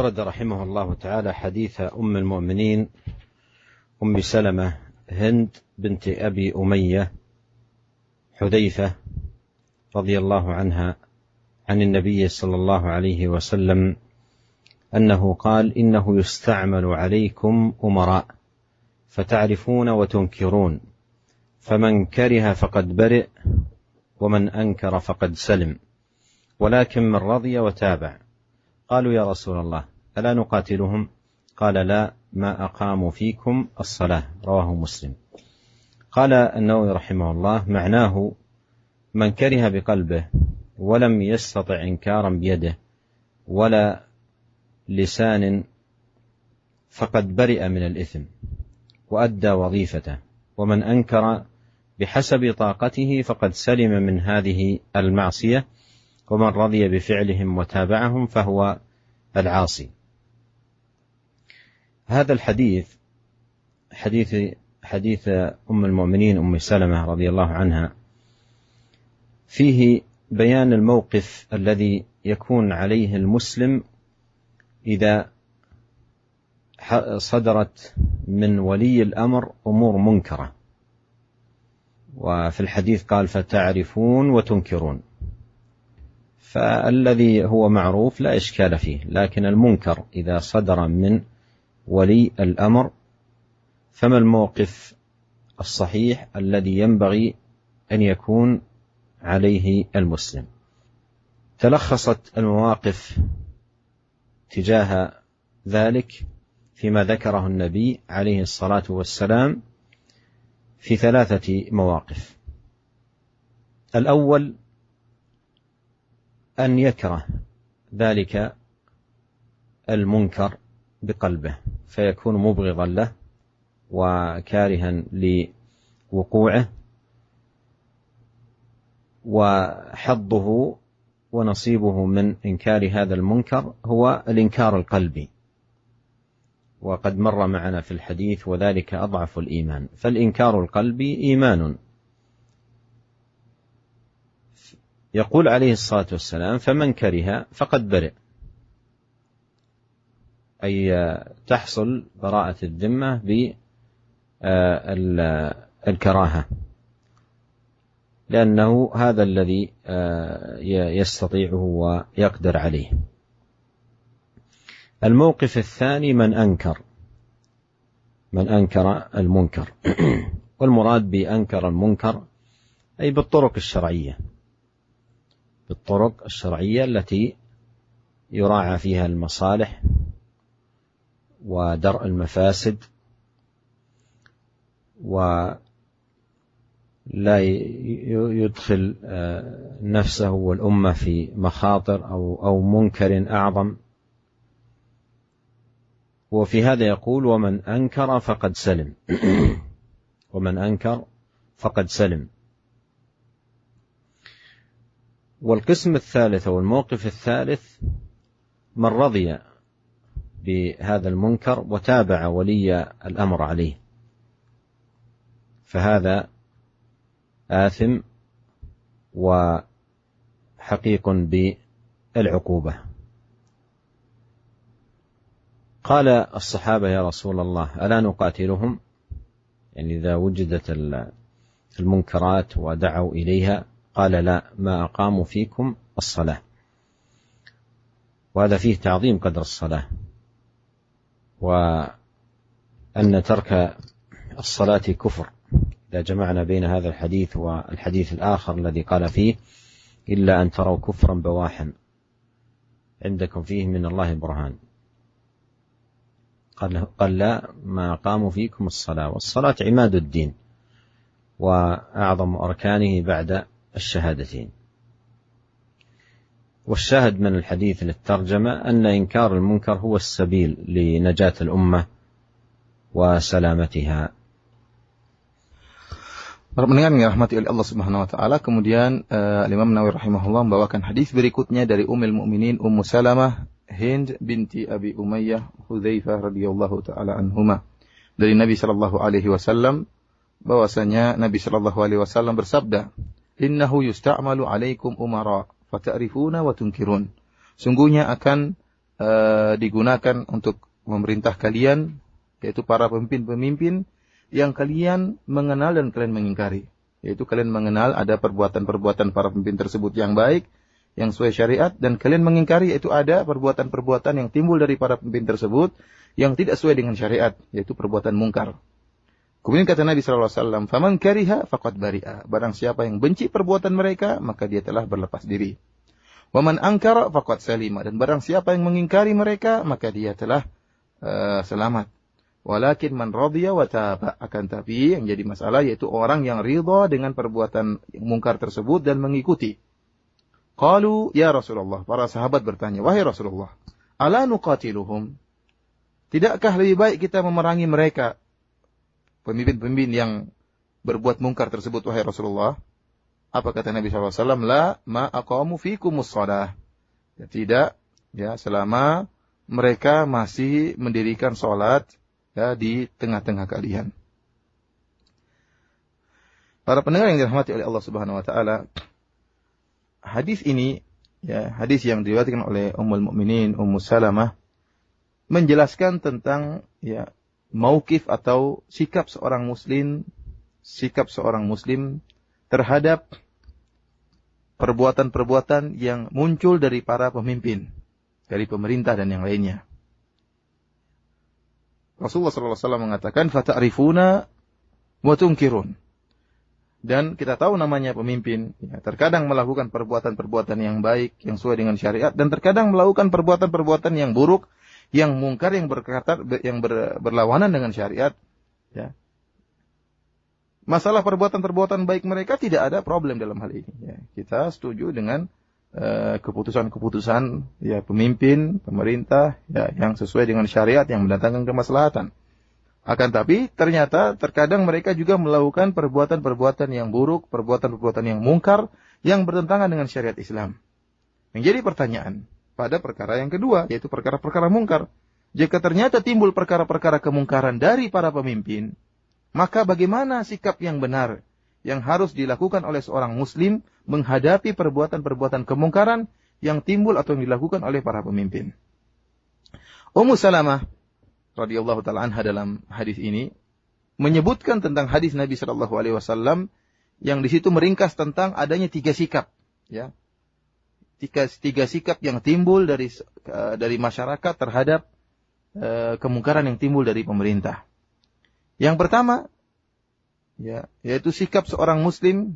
أورد رحمه الله تعالى حديث أم المؤمنين أم سلمة هند بنت أبي أمية حذيفة رضي الله عنها عن النبي صلى الله عليه وسلم أنه قال: إنه يستعمل عليكم أمراء فتعرفون وتنكرون، فمن كره فقد برئ ومن أنكر فقد سلم، ولكن من رضي وتابع. قالوا: يا رسول الله ألا نقاتلهم؟ قال: لا، ما أقاموا فيكم الصلاة. رواه مسلم. قال النووي رحمه الله: معناه من كره بقلبه ولم يستطع إنكارا بيده ولا لسان فقد برئ من الإثم وأدى وظيفته، ومن أنكر بحسب طاقته فقد سلم من هذه المعصية، ومن رضي بفعلهم وتابعهم فهو العاصي. هذا الحديث حديث أم المؤمنين أم سلمة رضي الله عنها فيه بيان الموقف الذي يكون عليه المسلم إذا صدرت من ولي الأمر أمور منكرة. وفي الحديث قال: فتعرفون وتنكرون، فالذي هو معروف لا إشكال فيه، لكن المنكر إذا صدر من ولي الأمر فما الموقف الصحيح الذي ينبغي أن يكون عليه المسلم؟ تلخصت المواقف تجاه ذلك فيما ذكره النبي عليه الصلاة والسلام في 3 مواقف. الأول أن يكره ذلك المنكر بقلبه فيكون مبغضا له وكارها لوقوعه، وحظه ونصيبه من إنكار هذا المنكر هو الإنكار القلبي، وقد مر معنا في الحديث: وذلك أضعف الإيمان. فالإنكار القلبي إيمان. يقول عليه الصلاة والسلام: فمن كره فقد برئ، أي تحصل براءة الذمة بالكراهة، لأنه هذا الذي يستطيعه ويقدر عليه. الموقف الثاني من أنكر المنكر والمراد بأنكر المنكر أي بالطرق الشرعية التي يراعى فيها المصالح ودرء المفاسد، ولا يدخل نفسه والأمة في مخاطر أو منكر أعظم. وفي هذا يقول: ومن أنكر فقد سلم. ومن أنكر فقد سلم. والقسم الثالث أو الموقف الثالث من رضي بهذا المنكر وتابع ولي الأمر عليه، فهذا آثم وحقيق بالعقوبة. قال الصحابة: يا رسول الله ألا نقاتلهم؟ يعني إذا وجدت المنكرات ودعوا إليها. قال: لا، ما أقاموا فيكم الصلاة. وهذا فيه تعظيم قدر الصلاة، وأن ترك الصلاة كفر إذا جمعنا بين هذا الحديث والحديث الآخر الذي قال فيه: إلا أن تروا كفرا بواحا عندكم فيه من الله برهان. قال: لا، ما قاموا فيكم الصلاة. والصلاة عماد الدين وأعظم أركانه بعد الشهادتين. والشاهد من الحديث للترجمة أن إنكار المنكر هو السبيل لنجاة الأمة وسلامتها. Para pendengar yang dirahmati oleh Allah Subhanahu wa taala, kemudian Imam Nawawi rahimahullah membawakan hadis berikutnya dari Ummul Mukminin Ummu Salamah Hind binti Abi Umayyah Hudzaifah radhiyallahu taala anhuma, dari Nabi sallallahu alaihi wasallam bahwasanya Nabi sallallahu alaihi wasallam bersabda: "Innahu yusta'malu 'alaikum umara fata'rifuna wa tunkirun." Sungguhnya akan digunakan untuk memerintah kalian, yaitu para pemimpin-pemimpin yang kalian mengenal dan kalian mengingkari. Yaitu kalian mengenal ada perbuatan-perbuatan para pemimpin tersebut yang baik, yang sesuai syariat, dan kalian mengingkari yaitu ada perbuatan-perbuatan yang timbul dari para pemimpin tersebut yang tidak sesuai dengan syariat, yaitu perbuatan mungkar. Kemudian kata Nabi SAW, "Faman kariha faqad bari'a." Barang siapa yang benci perbuatan mereka, maka dia telah berlepas diri. "Waman angkara faqad salima." Dan barang siapa yang mengingkari mereka, maka dia telah selamat. "Walakin man radhiya wa taba." Akan tapi yang jadi masalah yaitu orang yang ridha dengan perbuatan mungkar tersebut dan mengikuti. Qalu ya Rasulullah, para sahabat bertanya, "Wahai Rasulullah, ala nuqatiluhum?" Tidakkah lebih baik kita memerangi mereka, pemimpin-pemimpin yang berbuat mungkar tersebut, wahai Rasulullah? Apa kata Nabi SAW? La ma aqamu fikumus shalah. Ya, tidak, ya, selama mereka masih mendirikan salat, ya, di tengah-tengah kalian. Para pendengar yang dirahmati oleh Allah Subhanahu wa taala, hadis ini, ya, hadis yang diriwayatkan oleh Ummul Mukminin Ummu Salamah menjelaskan tentang, ya, mauqif atau sikap seorang muslim terhadap perbuatan-perbuatan yang muncul dari para pemimpin, dari pemerintah dan yang lainnya. Rasulullah SAW mengatakan, "Fata'rifuna wa tunkirun." Dan kita tahu namanya pemimpin, ya, terkadang melakukan perbuatan-perbuatan yang baik, yang sesuai dengan syariat, dan terkadang melakukan perbuatan-perbuatan yang buruk, yang mungkar, yang berlawanan dengan syariat. Ya. Masalah perbuatan-perbuatan baik mereka tidak ada problem dalam hal ini. Ya. Kita setuju dengan keputusan-keputusan, ya, pemimpin, pemerintah, ya, yang sesuai dengan syariat, yang mendatangkan kemaslahatan. Akan tapi ternyata terkadang mereka juga melakukan perbuatan-perbuatan yang buruk, perbuatan-perbuatan yang mungkar, yang bertentangan dengan syariat Islam. Menjadi pertanyaan pada perkara yang kedua, yaitu perkara-perkara mungkar. Jika ternyata timbul perkara-perkara kemungkaran dari para pemimpin, maka bagaimana sikap yang benar yang harus dilakukan oleh seorang muslim menghadapi perbuatan-perbuatan kemungkaran yang timbul atau yang dilakukan oleh para pemimpin? Ummu Salamah radhiyallahu taala anha dalam hadis ini menyebutkan tentang hadis Nabi sallallahu alaihi wasallam yang di situ meringkas tentang adanya 3 sikap, ya. Tiga sikap yang timbul dari masyarakat terhadap kemungkaran yang timbul dari pemerintah. Yang pertama, ya, yaitu sikap seorang muslim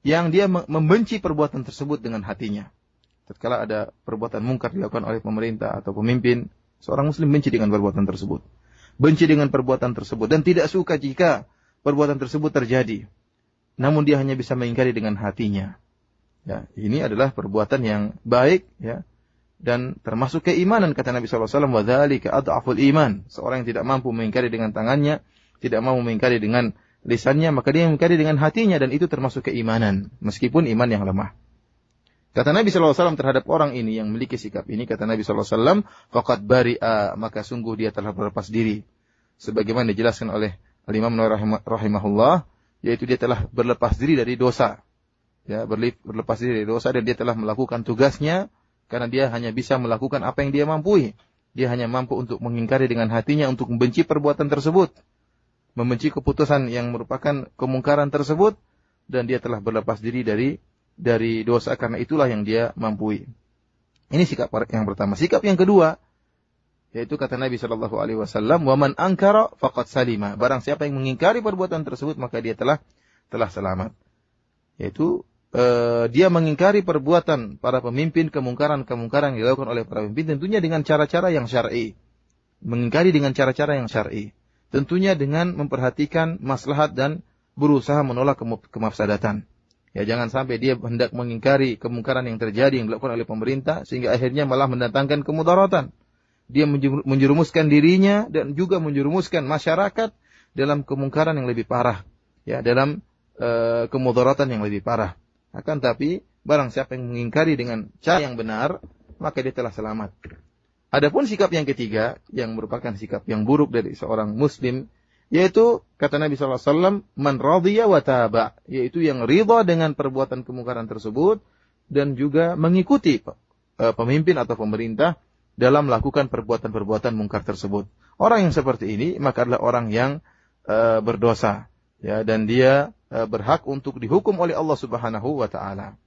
yang dia membenci perbuatan tersebut dengan hatinya. Tatkala ada perbuatan mungkar dilakukan oleh pemerintah atau pemimpin, seorang muslim benci dengan perbuatan tersebut. Benci dengan perbuatan tersebut dan tidak suka jika perbuatan tersebut terjadi. Namun dia hanya bisa mengingkari dengan hatinya. Ya, ini adalah perbuatan yang baik, ya, dan termasuk keimanan, kata Nabi SAW, wa dzalika adhaful iman. Seorang yang tidak mampu mengingkari dengan tangannya, tidak mampu mengingkari dengan lisannya, maka dia mengingkari dengan hatinya, dan itu termasuk keimanan, meskipun iman yang lemah. Kata Nabi SAW terhadap orang ini yang memiliki sikap ini, kata Nabi SAW, faqad bari'a, maka sungguh dia telah berlepas diri. Sebagaimana dijelaskan oleh Al-Imam Nawawi rahimahullah, yaitu dia telah berlepas diri dari dosa. Ya, berlepas diri dari dosa, dan dia telah melakukan tugasnya karena dia hanya bisa melakukan apa yang dia mampu. Dia hanya mampu untuk mengingkari dengan hatinya, untuk membenci perbuatan tersebut, membenci keputusan yang merupakan kemungkaran tersebut, dan dia telah berlepas diri dari dosa karena itulah yang dia mampu. Ini sikap yang pertama. Sikap yang kedua, yaitu kata Nabi SAW, "Wa man angkara faqad salima." Barang siapa yang mengingkari perbuatan tersebut, maka dia telah selamat. Yaitu dia mengingkari perbuatan para pemimpin, kemungkaran-kemungkaran yang dilakukan oleh para pemimpin, tentunya dengan cara-cara yang syar'i. Mengingkari dengan cara-cara yang syar'i. Tentunya dengan memperhatikan maslahat dan berusaha menolak kemafsadatan. Ya, jangan sampai dia hendak mengingkari kemungkaran yang terjadi yang dilakukan oleh pemerintah sehingga akhirnya malah mendatangkan kemudaratan. Dia menjerumuskan dirinya dan juga menjerumuskan masyarakat dalam kemungkaran yang lebih parah, ya, dalam kemudaratan yang lebih parah. Akan tapi barang siapa yang mengingkari dengan cara yang benar, maka dia telah selamat. Adapun sikap yang ketiga yang merupakan sikap yang buruk dari seorang muslim, yaitu kata Nabi SAW, man radhiya wa taba, yaitu yang ridha dengan perbuatan kemungkaran tersebut dan juga mengikuti pemimpin atau pemerintah dalam melakukan perbuatan-perbuatan mungkar tersebut. Orang yang seperti ini maka adalah orang yang berdosa, ya, dan dia berhak untuk dihukum oleh Allah Subhanahu wa taala.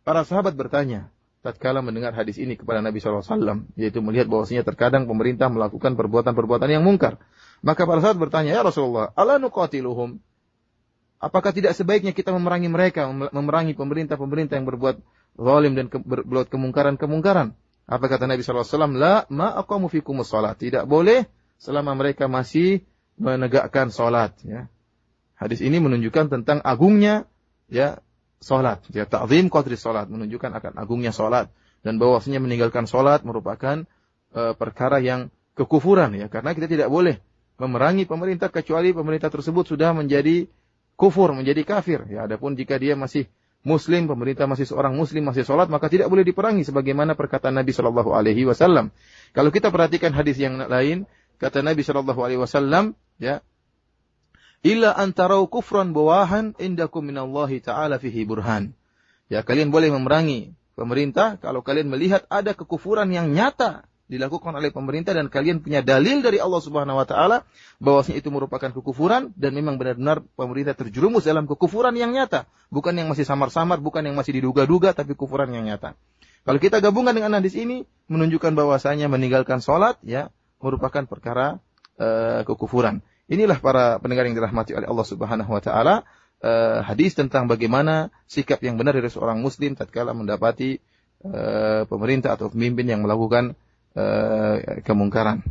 Para sahabat bertanya tatkala mendengar hadis ini kepada Nabi SAW, yaitu melihat bahwasanya terkadang pemerintah melakukan perbuatan-perbuatan yang mungkar. Maka para sahabat bertanya, "Ya Rasulullah, ala nuqatiluhum?" Apakah tidak sebaiknya kita memerangi mereka, memerangi pemerintah-pemerintah yang berbuat zalim dan berbuat kemungkaran-kemungkaran? Apa kata Nabi SAW? La ma aqamu fikumus salat. Tidak boleh selama mereka masih menegakkan salat. Ya. Hadis ini menunjukkan tentang agungnya, ya, salat. Ya, ta'zim qadri salat, menunjukkan akan agungnya salat, dan bahwasanya meninggalkan salat merupakan perkara yang kekufuran, ya, karena kita tidak boleh memerangi pemerintah kecuali pemerintah tersebut sudah menjadi kufur, menjadi kafir. Ya, adapun jika dia masih muslim, pemerintah masih seorang muslim, masih salat, maka tidak boleh diperangi sebagaimana perkataan Nabi sallallahu alaihi wasallam. Kalau kita perhatikan hadis yang lain, kata Nabi sallallahu alaihi wasallam, ya, illa antarau kufran bawahan indakum minallahi ta'ala fihi burhan. Ya, kalian boleh memerangi pemerintah kalau kalian melihat ada kekufuran yang nyata dilakukan oleh pemerintah dan kalian punya dalil dari Allah Subhanahu wa taala bahwasanya itu merupakan kekufuran dan memang benar-benar pemerintah terjerumus dalam kekufuran yang nyata, bukan yang masih samar-samar, bukan yang masih diduga-duga, tapi kekufuran yang nyata. Kalau kita gabungkan dengan hadis ini menunjukkan bahwasanya meninggalkan salat, ya, merupakan perkara kekufuran. Inilah para pendengar yang dirahmati oleh Allah Subhanahu wa taala, hadis tentang bagaimana sikap yang benar dari seorang muslim tatkala mendapati pemerintah atau pemimpin yang melakukan kemungkaran.